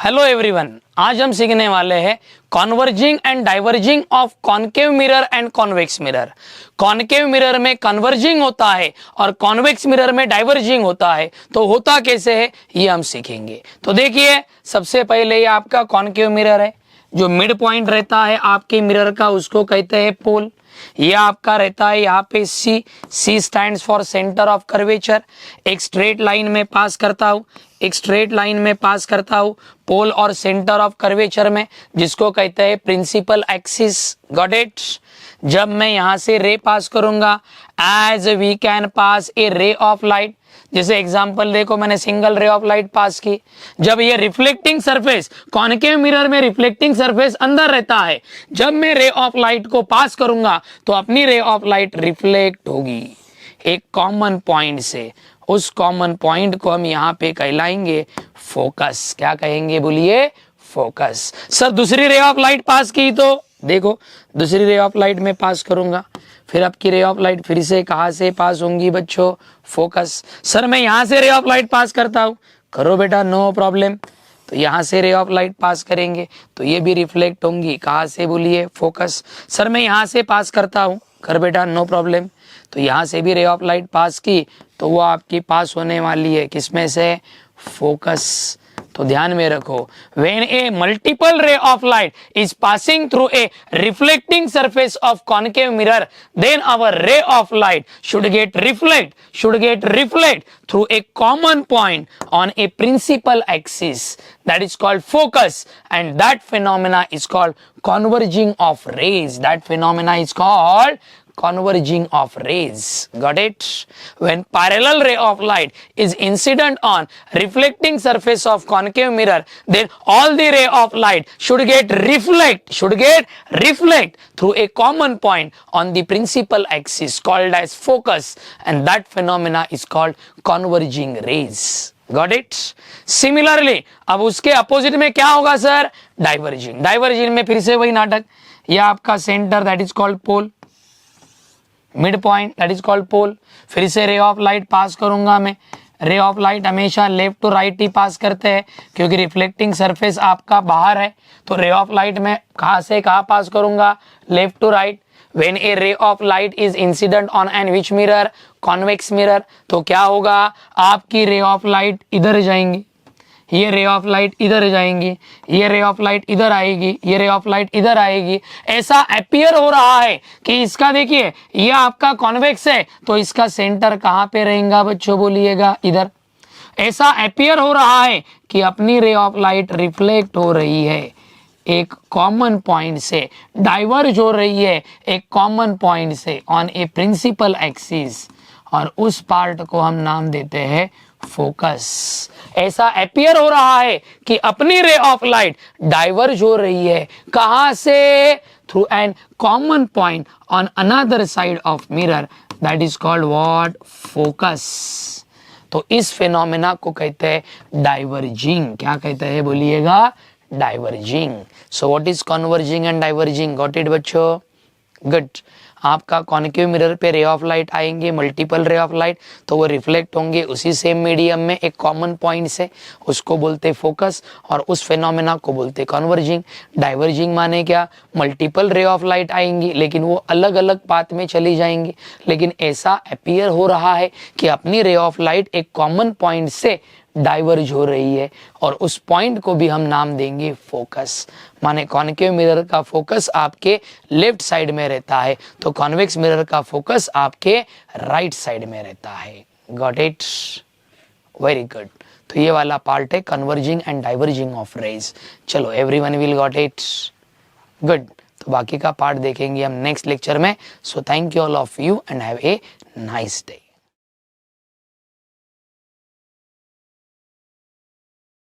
Hello everyone, आज हम सीखने वाले हैं converging and diverging of concave mirror and convex mirror. Concave mirror में कन्वर्जिंग होता है और कॉन्वेक्स मिरर में डाइवर्जिंग होता है। तो होता कैसे है ये हम सीखेंगे। तो देखिए, सबसे पहले ये आपका कॉनकेव मिरर है। जो मिड पॉइंट रहता है आपके मिरर का उसको कहते हैं पोल। ये आपका रहता है यहाँ पे C stands for centre of curvature. एक स्ट्रेट लाइन में पास करता हूँ पोल और सेंटर ऑफ कर्वेचर में, जिसको कहते हैं प्रिंसिपल एक्सिस। Got it. जब मैं यहाँ से रे पास करूंगा, as we can pass a ray of light. जैसे एग्जांपल देखो, मैंने सिंगल रे ऑफ लाइट पास की। जब ये रिफ्लेक्टिंग सरफेस, कॉनकेव मिरर में रिफ्लेक्टिंग सरफेस अंदर रहता है, जब मैं रे ऑफ लाइट को पास करूंगा तो अपनी रे ऑफ लाइट रिफ्लेक्ट होगी एक कॉमन पॉइंट से। उस कॉमन पॉइंट को हम यहाँ पे कहलाएंगे फोकस। क्या कहेंगे बोलिए? फोकस। सर दूसरी रे ऑफ लाइट पास की तो देखो, दूसरी रे ऑफ लाइट में पास करूंगा, फिर आपकी रे ऑफ लाइट फिर से कहां से पास होंगी बच्चों? फोकस। सर मैं यहां से रे ऑफ लाइट पास करता हूं, करो बेटा, नो प्रॉब्लम। तो यहां से रे ऑफ लाइट पास करेंगे तो ये भी रिफ्लेक्ट होंगी, कहां से बोलिए? फोकस। सर मैं यहां से पास करता हूं, कर बेटा, नो प्रॉब्लम। तो यहां से भी रे ऑफ लाइट पास की तो वो आपकी पास होने वाली है किसमें से? फोकस। तो ध्यान में रखो, when a multiple ray of light is passing through a reflecting surface of concave mirror, then our ray of light should get reflect through a common point on a principal axis, that is called focus, and that phenomena is called converging of rays. That phenomena is called converging of rays. Got it? When parallel ray of light is incident on reflecting surface of concave mirror, then all the ray of light should get reflect through a common point on the principal axis called as focus, and that phenomena is called converging rays. Got it? Similarly, अब उसके opposite में क्या होगा sir? Diverging में फिर से वही नाटक। यह आपका centre, that is called pole. Mid point, that is called pole. फिर से रे ऑफ लाइट पास करूंगा मैं। रे ऑफ लाइट हमेशा लेफ्ट टू राइट ही पास करते हैं क्योंकि रिफ्लेक्टिंग सरफेस आपका बाहर है। तो रे ऑफ लाइट में कहां से कहां पास करूंगा? Left to right. When a ray of light is incident on an which mirror? Convex mirror। तो क्या होगा? आपकी रे ऑफ लाइट इधर जाएंगी, ये रे ऑफ लाइट इधर जाएंगी, ये रे ऑफ लाइट इधर आएगी, ये रे ऑफ लाइट इधर आएगी। ऐसा अपीयर हो रहा है कि इसका देखिए, ये आपका कॉन्वेक्स है तो इसका सेंटर कहां पे रहेगा बच्चों? बोलिएगा, इधर। ऐसा अपीयर हो रहा है कि अपनी रे ऑफ लाइट रिफ्लेक्ट हो रही है एक कॉमन पॉइंट से, डाइवर्ज हो रही है एक कॉमन पॉइंट से ऑन ए प्रिंसिपल एक्सिस, और उस पार्ट को हम नाम देते हैं फोकस। ऐसा अपीयर हो रहा है कि अपनी रे ऑफ लाइट डाइवर्ज हो रही है कहां से? Through an common point on another side of mirror, that is called what? Focus. तो इस फिनोमेना को कहते हैं डाइवर्जिंग। क्या कहते हैं बोलिएगा? Diverging. So what is converging and diverging? Got it बच्चों? गुड। आपका कॉनकेव मिरर पे रे ऑफ लाइट आएंगे, मल्टीपल रे ऑफ लाइट, तो वो रिफ्लेक्ट होंगे उसी सेम मीडियम में एक कॉमन पॉइंट से, उसको बोलते फोकस, और उस फेनोमेना को बोलते कन्वर्जिंग। डाइवर्जिंग माने क्या? मल्टीपल रे ऑफ लाइट आएंगी लेकिन वो अलग अलग पाथ में चली जाएंगी, लेकिन ऐसा अपीयर हो रहा है कि अपनी रे ऑफ लाइट एक कॉमन पॉइंट से डाइवर्ज हो रही है, और उस पॉइंट को भी हम नाम देंगे फोकस। माने कॉनकेव मिरर का फोकस आपके लेफ्ट साइड में रहता है तो कॉन्वेक्स मिरर का फोकस आपके राइट साइड में रहता है। Got it? Very good. तो ये वाला पार्ट है converging and diverging of rays. चलो, everyone will got it? Good. तो बाकी का पार्ट देखेंगे हम नेक्स्ट लेक्चर में। So thank you all of you and have a nice day.